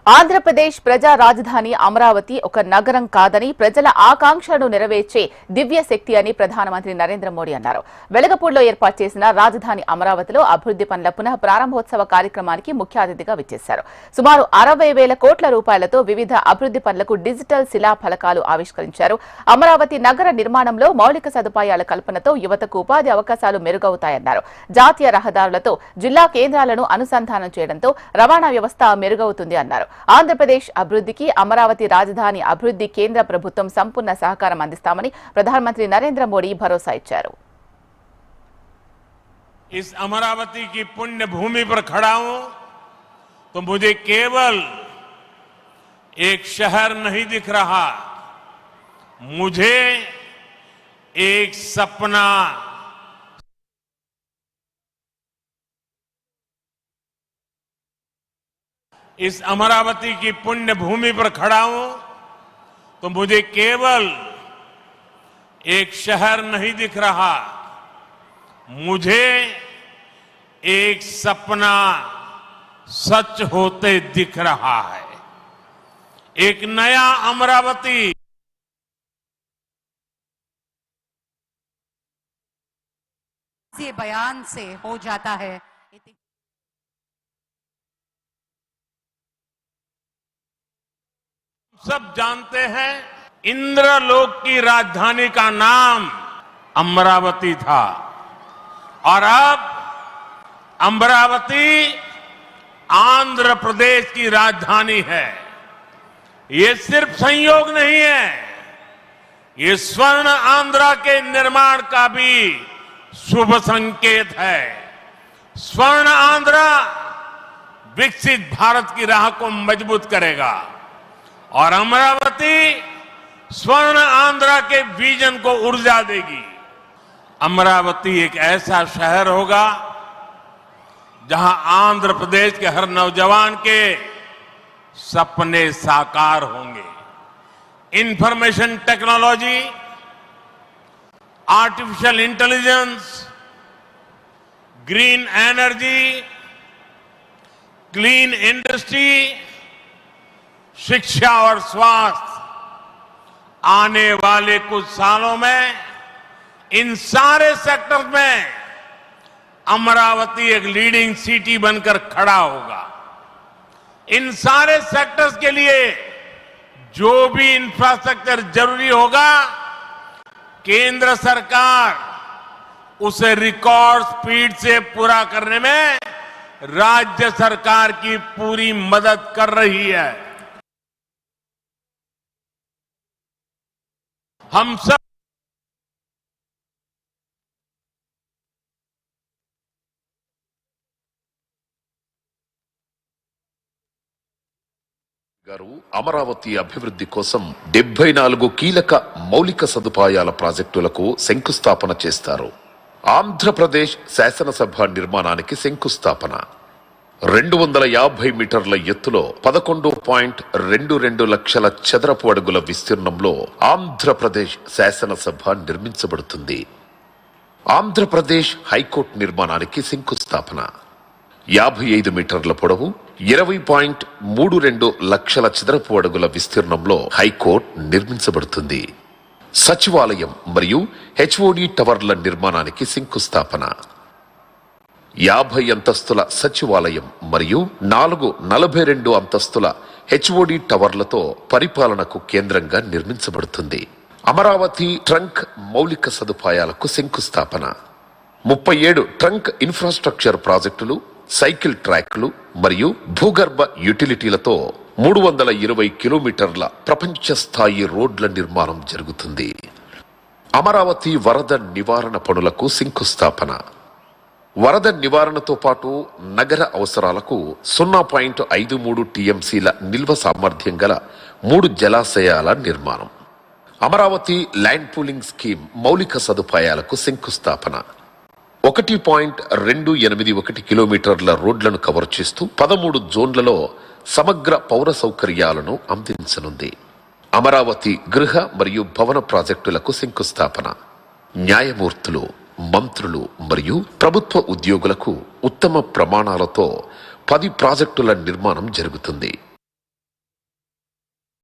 ఆంధ్రప్రదేశ్ ప్రజా రాజధాని అమరావతి ఒక నగరం కాదని ప్రజల ఆకాంక్షలను నెరవేర్చే దివ్య శక్తి అని ప్రధానమంత్రి నరేంద్ర మోడీ అన్నారు. వెలగపూడిలో ఏర్పాటు చేసిన రాజధాని అమరావతిలో అభివృద్ధి పనుల పునః ప్రారంభోత్సవ కార్యక్రమానికి ముఖ్య అతిథిగా విచ్చేశారు. సుమారు 60,000 కోట్ల రూపాయలతో వివిధ అభివృద్ధి పనులకు డిజిటల్ శిలా ఫలకాలు ఆవిష్కరించారు. అమరావతి నగర నిర్మాణంలో మౌలిక సదుపాయాల కల్పనతో యువతకు ఉపాధి అవకాశాలు మెరుగవుతాయన్నారు. జాతీయ రహదారులతో జిల్లా కేంద్రాలను అనుసంధానం చేయడంతో రవాణా వ్యవస్థ మెరుగవుతుంది అన్నారు. ఆంధ్రప్రదేశ్ అభివృద్ధికి అమరావతి రాజధాని అభివృద్ధి కేంద్ర ప్రభుత్వం సంపూర్ణ సహకారం అందిస్తామని ప్రధానమంత్రి నరేంద్ర మోడీ భరోసా ఇచ్చారు. इस अमरावती की पुण्य भूमि पर खड़ा हूं तो मुझे केवल एक शहर नहीं दिख रहा, मुझे एक सपना इस अमरावती की पुण्य भूमि पर खड़ा हूं तो मुझे केवल एक शहर नहीं दिख रहा, मुझे एक सपना सच होते दिख रहा है। एक नया अमरावती बयान से हो जाता है। सब जानते हैं इंद्रलोक की राजधानी का नाम अमरावती था और अब अमरावती आंध्र प्रदेश की राजधानी है। ये सिर्फ संयोग नहीं है, ये स्वर्ण आंध्रा के निर्माण का भी शुभ संकेत है। स्वर्ण आंध्रा विकसित भारत की राह को मजबूत करेगा और अमरावती स्वर्ण आंध्रा के विजन को ऊर्जा देगी। अमरावती एक ऐसा शहर होगा जहां आंध्र प्रदेश के हर नौजवान के सपने साकार होंगे। Information technology, artificial intelligence, green energy, clean industry, शिक्षा और स्वास्थ्य, आने वाले कुछ सालों में इन सारे सेक्टर्स में अमरावती एक लीडिंग सिटी बनकर खड़ा होगा। इन सारे सेक्टर्स के लिए जो भी इंफ्रास्ट्रक्चर जरूरी होगा, केंद्र सरकार उसे रिकॉर्ड स्पीड से पूरा करने में राज्य सरकार की पूरी मदद कर रही है। हम सब అమరావతి అభివృద్ధి కోసం 74 కీలక మౌలిక సదుపాయాల ప్రాజెక్టులకు శంకుస్థాపన చేస్తారు. ఆంధ్రప్రదేశ్ శాసనసభ నిర్మాణానికి శంకుస్థాపన, 250 మీటర్ల ఎత్తులో 11.22 లక్షల చదరపు అడుగుల విస్తీర్ణంలో ఆంధ్రప్రదేశ్ శాసనసభ నిర్మించబడుతుంది. ఆంధ్రప్రదేశ్ హైకోర్టు నిర్మాణానికి శంకుస్థాపన, 55 మీటర్ల పొడవు 20.32 లక్షల చదరపు అడుగుల విస్తీర్ణంలో హైకోర్టు నిర్మించబడుతుంది. సచివాలయం మరియు హెచ్ఓడి టవర్ల నిర్మాణానికి శంకుస్థాపన, 50 అంతస్తుల సచివాలయం మరియు 42 అంతస్తుల హెచ్ఓడి టవర్లతో పరిపాలనకు కేంద్రంగా నిర్మించబడుతుంది. అమరావతి ట్రంక్ మౌలిక సదుపాయాలకు శంకుస్థాపన, 37 ట్రంక్ ఇన్ఫ్రాస్ట్రక్చర్ ప్రాజెక్టులు, సైకిల్ ట్రాక్లు మరియు భూగర్భ యుటిలిటీలతో 320 కిలోమీటర్ల ప్రపంచ స్థాయి రోడ్ల నిర్మాణం జరుగుతుంది. అమరావతి వరద నివారణ పనులకు శంకుస్థాపన, వరద నివారణతో పాటు నగర అవసరాలకు 0.53 టీఎంసీల నిల్వ సామర్థ్యం గల 3 జలాశయాల నిర్మాణం. అమరావతి ల్యాండ్ పూలింగ్ స్కీమ్ మౌలిక సదుపాయాలకు శంకుస్థాపన, 1.281 కిలోమీటర్ల రోడ్లను కవర్ చేస్తూ 13 జోన్లలో సమగ్ర పౌర సౌకర్యాలను అందించనుంది. అమరావతి గృహ మరియు భవన ప్రాజెక్టులకు శంకుస్థాపన, న్యాయమూర్తులు, మంత్రులు మరియు ప్రభుత్వ ఉద్యోగులకు ఉత్తమ ప్రమాణాలతో 10 ప్రాజెక్టుల నిర్మాణం జరుగుతుంది.